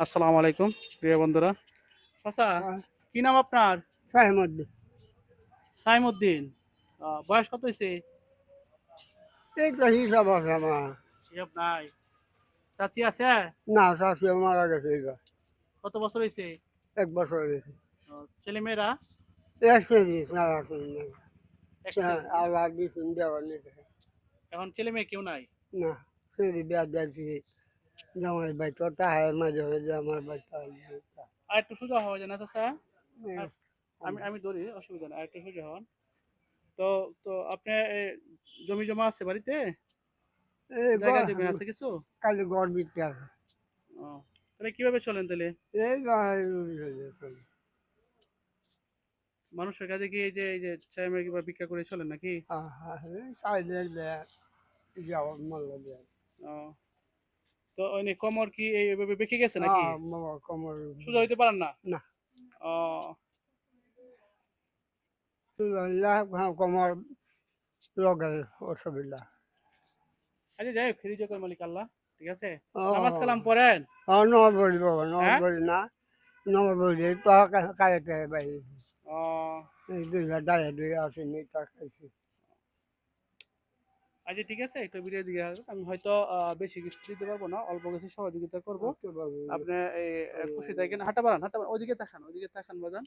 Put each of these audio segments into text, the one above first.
আসসালামু আলাইকুম প্রিয় বন্ধুরা। চাচা, কি নাম আপনার? সাহেমদ্দিন। সাইমুদ্দিন। বয়স কত হয়েছে? এই তো হিসাব আছে আমার। হিসাব নাই। চাচি আছে? না, শাশুড়ি মারা গেছে এবার। কত বছর হয়েছে? 1 বছর গেছে। ছেলে মেয়েরা? একশো দিস না আসুন না। এক ছেলে। আল্লাহ দিয়েছেন দেওয়ার নিতে। এখন ছেলে মেয়ে কেউ নাই? না, সেদি বিয়া দিয়েছি। জামাই ভাই তো তাহার মাঝে মাঝে আমার ভাই আর একটু সোজা হওয়া যায় না চাচা? আর আমি আমি ধরি, অসুবিধা নেই, আর একটু সোজা হন। তো তো আপনি জমি জমা আছে বাড়িতে? এই জায়গা জমি আছে কিছু? কালি গড় বিতে আছে। ও, তাহলে কিভাবে চলেন তাহলে? এই মানুষের কাছে কি এই যে চাই কিংবা ভিক্ষা করে চলেন নাকি? সাইডের যাওয়া মাল্লা দেয়। ও, তো ওই কোমর কি এইভাবে বেঁকে গেছে নাকি? বাবা কমর। সোজা হইতে পারেন না? না, ও, কমর লগে অসুবিধা। আচ্ছা যাই হোক, রিজেকের মালিক আল্লাহ। ঠিক আছে। ও নামাজ কালাম পড়েন? নমাজ পড়ি বাবা, নমাজ হ্যাঁ। পড়ি না। নমাজ পড়ি তো কাজে বাইরে ও, এই 2 ডাইয়া 2 আসেনি তা খাইছি। আচ্ছা ঠিক আছে, একটু ভিডিও দিকে আসবেন। আমি হয়তো বেশি কিছু দিতে পারবো না, অল্প কিছু সহযোগিতা করব। তো বাবু আপনি এই খুশি থাকেন, হাঁটা বাড়ান, হাঁটা বাড়ান, ওইদিকে তাকান বাজান,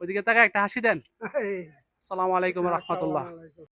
ওইদিকে তাকায় একটা হাসি দেন। এই আসসালামু আলাইকুম আসসালামু রহমতুল্লাহ। আলাইকুম।